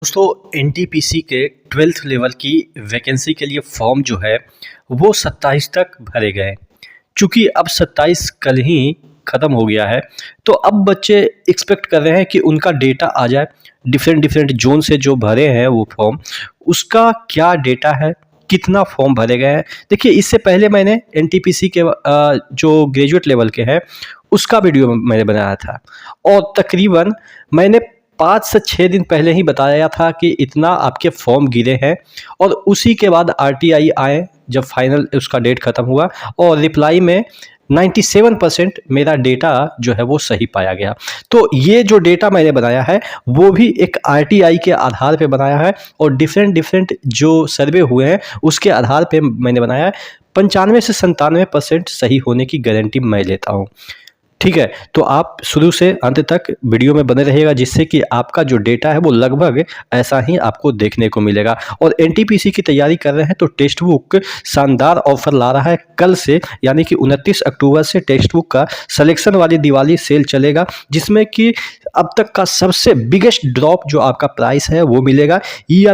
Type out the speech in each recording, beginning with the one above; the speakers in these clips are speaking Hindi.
दोस्तों एनटीपीसी के 12th लेवल की वैकेंसी के लिए फॉर्म जो है वो 27 तक भरे गए। चूँकि अब 27 कल ही ख़त्म हो गया है, तो अब बच्चे एक्सपेक्ट कर रहे हैं कि उनका डेटा आ जाए। डिफरेंट जोन से जो भरे हैं वो फॉर्म, उसका क्या डेटा है, कितना फॉर्म भरे गए हैं। देखिए, इससे पहले मैंने एनटीपीसी के जो ग्रेजुएट लेवल के हैं उसका वीडियो मैंने बनाया था, और तकरीबन मैंने 5 से 6 दिन पहले ही बताया था कि इतना आपके फॉर्म गिरे हैं। और उसी के बाद आरटीआई आए जब फाइनल उसका डेट ख़त्म हुआ, और रिप्लाई में 97% मेरा डेटा जो है वो सही पाया गया। तो ये जो डेटा मैंने बनाया है वो भी एक आरटीआई के आधार पे बनाया है, और डिफरेंट जो सर्वे हुए हैं उसके आधार पे मैंने बनाया है। 95 से 97% सही होने की गारंटी मैं लेता हूँ। ठीक है, तो आप शुरू से अंत तक वीडियो में बने रहिएगा, जिससे कि आपका जो डेटा है वो लगभग ऐसा ही आपको देखने को मिलेगा। और एनटीपीसी की तैयारी कर रहे हैं तो टेक्स्ट बुक शानदार ऑफर ला रहा है कल से, यानी कि 29 अक्टूबर से टेक्स्ट बुक का सिलेक्शन वाली दिवाली सेल चलेगा, जिसमें कि अब तक का सबसे बिगेस्ट ड्रॉप जो आपका प्राइस है वो मिलेगा।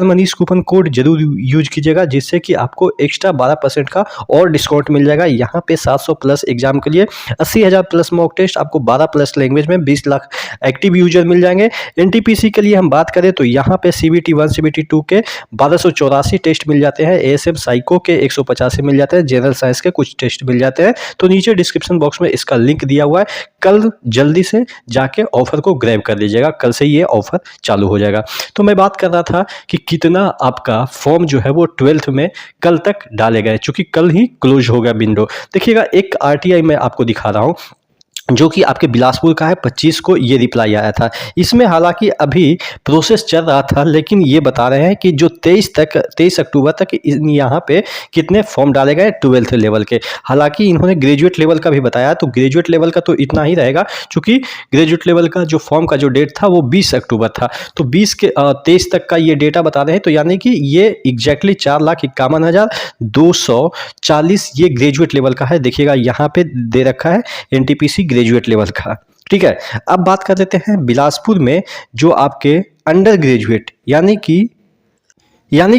मनीष कूपन कोड जरूर यूज कीजिएगा, जिससे कि आपको एक्स्ट्रा 12% का और डिस्काउंट मिल जाएगा। यहाँ पे 700 प्लस एग्जाम के लिए 80,000 प्लस मॉक टेस्ट, आपको 12 प्लस लैंग्वेज में 20 लाख एक्टिव यूजर मिल जाएंगे। एनटीपीसी के लिए हम बात करें तो यहाँ पे CBT 1 CBT 2 के 1284 टेस्ट मिल जाते हैं, ASM साइको के 185 मिल जाते हैं, जनरल साइंस के कुछ टेस्ट मिल जाते हैं। तो नीचे डिस्क्रिप्शन बॉक्स में इसका लिंक दिया हुआ है, कल जल्दी से जाके ऑफर को ग्रैब कर लीजिएगा, कल से ये ऑफर चालू हो जाएगा। तो मैं बात कर रहा था कि कितना आपका फॉर्म जो है वो 12th में कल तक डाले गए, चूंकि कल ही क्लोज हो गया विंडो। देखिएगा, एक आरटीआई मैं आपको दिखा रहा हूँ जो कि आपके बिलासपुर का है, 25 को ये रिप्लाई आया था। इसमें हालांकि अभी प्रोसेस चल रहा था, लेकिन ये बता रहे हैं कि जो 23 अक्टूबर तक यहाँ पे कितने फॉर्म डाले गए 12th लेवल के। हालांकि इन्होंने ग्रेजुएट लेवल का भी बताया, तो ग्रेजुएट लेवल का तो इतना ही रहेगा, क्योंकि ग्रेजुएट लेवल का जो फॉर्म का जो डेट था वो 20 अक्टूबर था। तो 23 तक का ये डेटा बता रहे हैं, तो यानी कि ये एग्जैक्टली 4,51,240 ये ग्रेजुएट लेवल का है। देखिएगा, यहाँ पे दे रखा है एनटीपीसी ग्रेजुएट लेवल का। ठीक है, अब बात कर लेते हैं बिलासपुर में जो आपके अंडर ग्रेजुएट यानी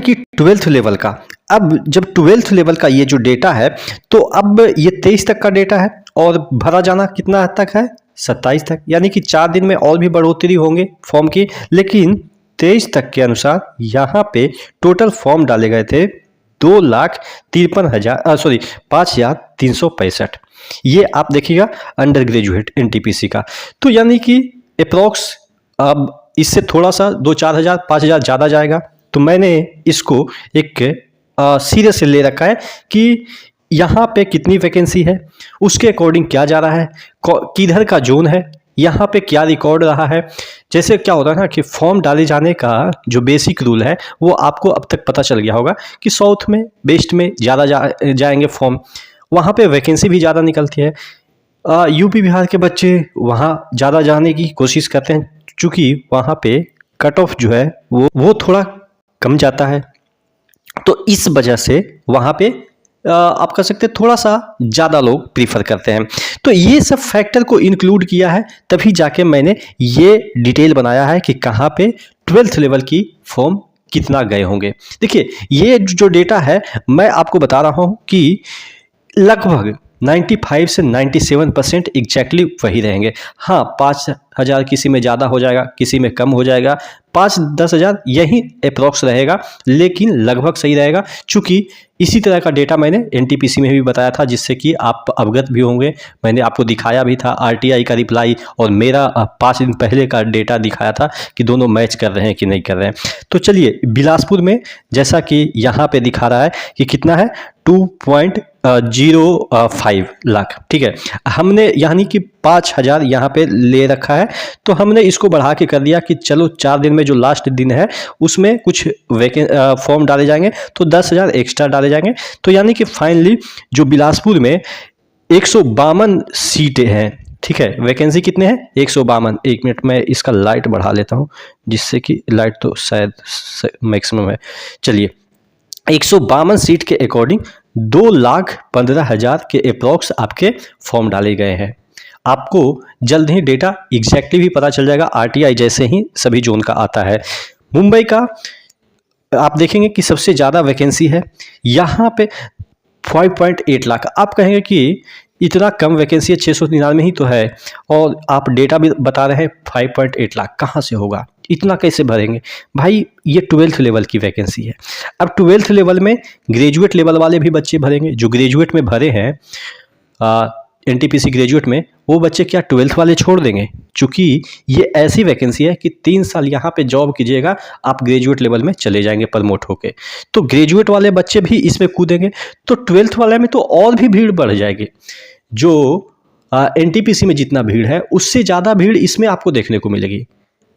कि 12th लेवल का। अब जब 12th लेवल का ये जो डेटा है, तो अब ये 23 तक का डेटा है, और भरा जाना कितना तक है 27 तक, यानी कि 4 दिन में और भी बढ़ोतरी होंगे फॉर्म की। लेकिन 23 तक के अनुसार यहाँ पे टोटल फॉर्म डाले गए थे 5,365। ये आप देखिएगा अंडर ग्रेजुएट एनटीपीसी का। तो यानी कि अप्रॉक्स अब इससे थोड़ा सा 2-4 हज़ार 5,000 ज़्यादा जाएगा। तो मैंने इसको एक सीरियस से ले रखा है कि यहाँ पे कितनी वैकेंसी है, उसके अकॉर्डिंग क्या जा रहा है, किधर का जोन है, यहाँ पे क्या रिकॉर्ड रहा है। जैसे क्या होता है ना कि फॉर्म डाले जाने का जो बेसिक रूल है वो आपको अब तक पता चल गया होगा कि साउथ में, वेस्ट में ज़्यादा जाएंगे फॉर्म, वहाँ पे वैकेंसी भी ज़्यादा निकलती है। यूपी बिहार के बच्चे वहाँ ज़्यादा जाने की कोशिश करते हैं, चूँकि वहाँ पे कट ऑफ जो है वो थोड़ा कम जाता है। तो इस वजह से वहाँ पे आप कह सकते हैं थोड़ा सा ज़्यादा लोग प्रीफर करते हैं। तो ये सब फैक्टर को इंक्लूड किया है, तभी जाके मैंने ये डिटेल बनाया है कि कहाँ पे 12th लेवल की फॉर्म कितना गए होंगे। देखिए, ये जो डेटा है मैं आपको बता रहा हूँ कि लगभग 95 से 97% एग्जैक्टली वही रहेंगे। हाँ, 5,000 किसी में ज़्यादा हो जाएगा, किसी में कम हो जाएगा, 5-10 हज़ार यही अप्रॉक्स रहेगा, लेकिन लगभग सही रहेगा। चूँकि इसी तरह का डेटा मैंने एनटीपीसी में भी बताया था, जिससे कि आप अवगत भी होंगे। मैंने आपको दिखाया भी था आरटीआई का रिप्लाई, और मेरा 5 दिन पहले का डेटा दिखाया था कि दोनों मैच कर रहे हैं कि नहीं कर रहे हैं। तो चलिए, बिलासपुर में जैसा कि यहाँ पे दिखा रहा है कि कितना है 2.05 लाख। ठीक है, हमने यानी कि 5,000 यहाँ पे ले रखा है, तो हमने इसको बढ़ा के कर दिया कि चलो 4 दिन में जो लास्ट दिन है उसमें कुछ फॉर्म डाले जाएंगे, तो 10,000 एक्स्ट्रा डाले जाएंगे। तो यानी कि फाइनली जो बिलासपुर में 152 सीटें हैं। ठीक है, वैकेंसी कितने हैं 152। 1 मिनट में इसका लाइट बढ़ा लेता हूँ, जिससे कि लाइट तो शायद मैक्सिमम है। चलिए, 152 सीट के अकॉर्डिंग 2,15,000 के अप्रॉक्स आपके फॉर्म डाले गए हैं। आपको जल्द ही डेटा एग्जैक्टली भी पता चल जाएगा, आरटीआई जैसे ही सभी जोन का आता है। मुंबई का आप देखेंगे कि सबसे ज़्यादा वैकेंसी है यहाँ पे 5.8 लाख। आप कहेंगे कि इतना कम वैकेंसी है, 699 ही तो है, और आप डेटा भी बता रहे हैं 5.8 लाख, कहाँ से होगा, इतना कैसे भरेंगे भाई? ये 12th लेवल की वैकेंसी है। अब 12th लेवल में ग्रेजुएट लेवल वाले भी बच्चे भरेंगे। जो ग्रेजुएट में भरे हैं एनटीपीसी ग्रेजुएट में, वो बच्चे क्या 12th वाले छोड़ देंगे? चूँकि ये ऐसी वैकेंसी है कि 3 साल यहाँ पे जॉब कीजिएगा, आप ग्रेजुएट लेवल में चले जाएंगे प्रमोट होके। तो ग्रेजुएट वाले बच्चे भी इसमें कूदेंगे, तो 12th वाले में तो और भी भीड़ बढ़ जाएगी। जो एनटीपीसी में जितना भीड़ है उससे ज़्यादा भीड़ इसमें आपको देखने को मिलेगी।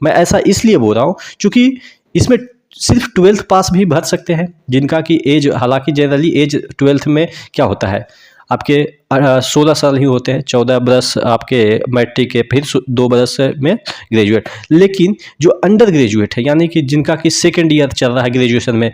मैं ऐसा इसलिए बोल रहा हूँ क्योंकि इसमें सिर्फ 12th पास भी भर सकते हैं, जिनका कि एज, हालांकि जनरली एज 12th में क्या होता है, आपके 16 साल ही होते हैं, 14 बरस आपके मैट्रिक के, फिर 2 बरस में ग्रेजुएट। लेकिन जो अंडर ग्रेजुएट है, यानी कि जिनका कि सेकेंड ईयर चल रहा है ग्रेजुएशन में,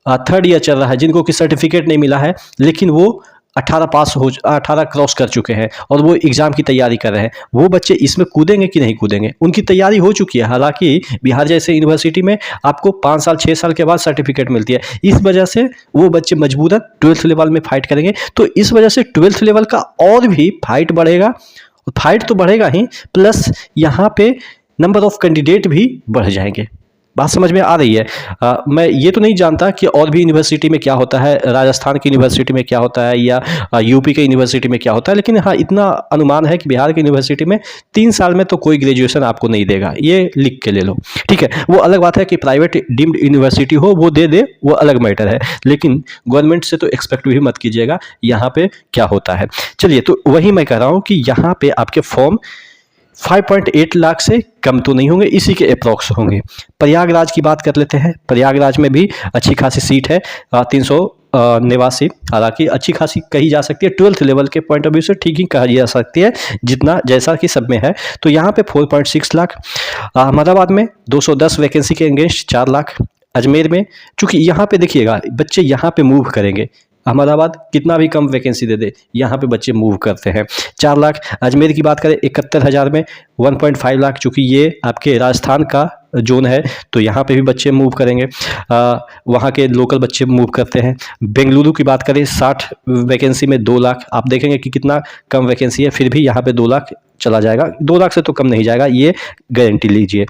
3rd ईयर चल रहा है, जिनको कि सर्टिफिकेट नहीं मिला है, लेकिन वो 18 क्रॉस कर चुके हैं और वो एग्ज़ाम की तैयारी कर रहे हैं, वो बच्चे इसमें कूदेंगे कि नहीं कूदेंगे? उनकी तैयारी हो चुकी है। हालांकि बिहार जैसे यूनिवर्सिटी में आपको 5 साल 6 साल के बाद सर्टिफिकेट मिलती है, इस वजह से वो बच्चे मजबूरन 12th लेवल में फाइट करेंगे। तो इस वजह से 12th लेवल का और भी फाइट बढ़ेगा। फाइट तो बढ़ेगा ही, प्लस यहाँ पे नंबर ऑफ कैंडिडेट भी बढ़ जाएंगे। बात समझ में आ रही है? मैं ये तो नहीं जानता कि और भी यूनिवर्सिटी में क्या होता है, राजस्थान की यूनिवर्सिटी में क्या होता है या यूपी के यूनिवर्सिटी में क्या होता है, लेकिन हाँ इतना अनुमान है कि बिहार की यूनिवर्सिटी में 3 साल में तो कोई ग्रेजुएशन आपको नहीं देगा, ये लिख के ले लो, ठीक है। वो अलग बात है कि प्राइवेट डीम्ड यूनिवर्सिटी हो वो दे दे, वो अलग मैटर है, लेकिन गवर्नमेंट से तो एक्सपेक्ट भी मत कीजिएगा यहाँ पे क्या होता है। चलिए, तो वही मैं कह रहा हूँ कि यहाँ पे आपके फॉर्म 5.8 लाख से कम तो नहीं होंगे, इसी के अप्रॉक्स होंगे। प्रयागराज की बात कर लेते हैं। प्रयागराज में भी अच्छी खासी सीट है, 389, हालांकि अच्छी खासी कही जा सकती है, 12th लेवल के पॉइंट ऑफ व्यू से ठीक ही कहा जा सकती है, जितना जैसा कि सब में है। तो यहाँ पे 4.6 लाख। अहमदाबाद में 210 वैकेंसी के अगेंस्ट 4 लाख। अजमेर में, चूँकि यहाँ पे देखिएगा बच्चे यहाँ पे मूव करेंगे, अहमदाबाद कितना भी कम वैकेंसी दे दे, यहाँ पे बच्चे मूव करते हैं, 4 लाख। अजमेर की बात करें 71,000 में 1.5 लाख, चूँकि ये आपके राजस्थान का जोन है तो यहाँ पे भी बच्चे मूव करेंगे, वहाँ के लोकल बच्चे मूव करते हैं। बेंगलुरु की बात करें 60 वैकेंसी में 2 लाख, आप देखेंगे कि कितना कम वैकेंसी है, फिर भी यहाँ पे 2 लाख चला जाएगा, 2 लाख से तो कम नहीं जाएगा, ये गारंटी लीजिए।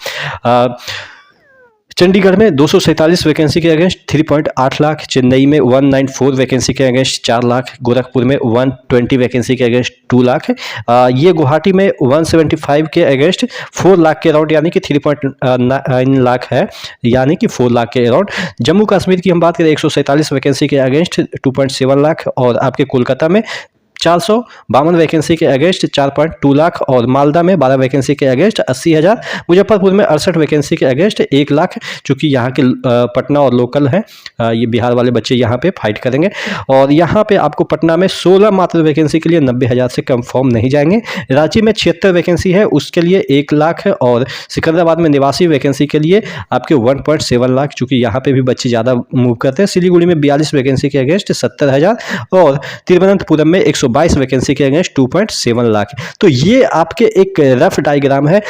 चंडीगढ़ में 247 वैकेंसी के अगेंस्ट 3.8 लाख, चेन्नई में 194 वैकेंसी के अगेंस्ट 4 लाख, गोरखपुर में 120 वैकेंसी के अगेंस्ट 2 लाख, ये गुवाहाटी में 175 के अगेंस्ट 4 लाख के अराउंड, यानी कि 3.9 लाख है, यानी कि 4 लाख के अराउंड। जम्मू कश्मीर की हम बात करें 147 वैकेंसी के अगेंस्ट 2.7 लाख, और आपके कोलकाता में 452 वैकेंसी के अगेंस्ट 4.2 लाख, और मालदा में 12 वैकेंसी के अगेंस्ट 80,000, मुजफ्फरपुर में 68 वैकेंसी के अगेंस्ट 1 लाख, चूँकि यहाँ के पटना और लोकल हैं, ये बिहार वाले बच्चे यहाँ पे फाइट करेंगे। और यहाँ पे आपको पटना में 16 मात्र वैकेंसी के लिए 90,000 से कम फॉर्म नहीं जाएंगे। रांची में 76 वैकेंसी है, उसके लिए 1 लाख, और सिकंदराबाद में 89 वैकेंसी के लिए आपके 1.7 लाख, चूँकि यहाँ पे भी बच्चे ज़्यादा मूव करते हैं। सिलीगुड़ी में 42 वैकेंसी के अगेंस्ट 70,000, और तिरुवनंतपुरम में 122 वैकेंसी के अगेंस्ट 2.7 लाख। तो ये आपके एक रफ डायग्राम है।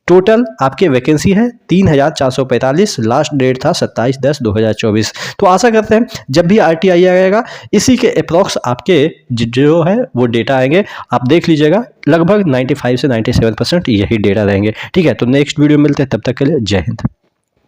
टोटल आपके वैकेंसी है 3,445, लास्ट डेट था 27/10/2024। तो आशा करते हैं जब भी RTI आएगा इसी के अप्रॉक्स आपके जो है वो डेटा आएंगे, आप देख लीजिएगा, लगभग 95 से 97% यही डेटा रहेंगे, ठीक है। तो नेक्स्ट वीडियो मिलते हैं, तब तक के लिए जय हिंद।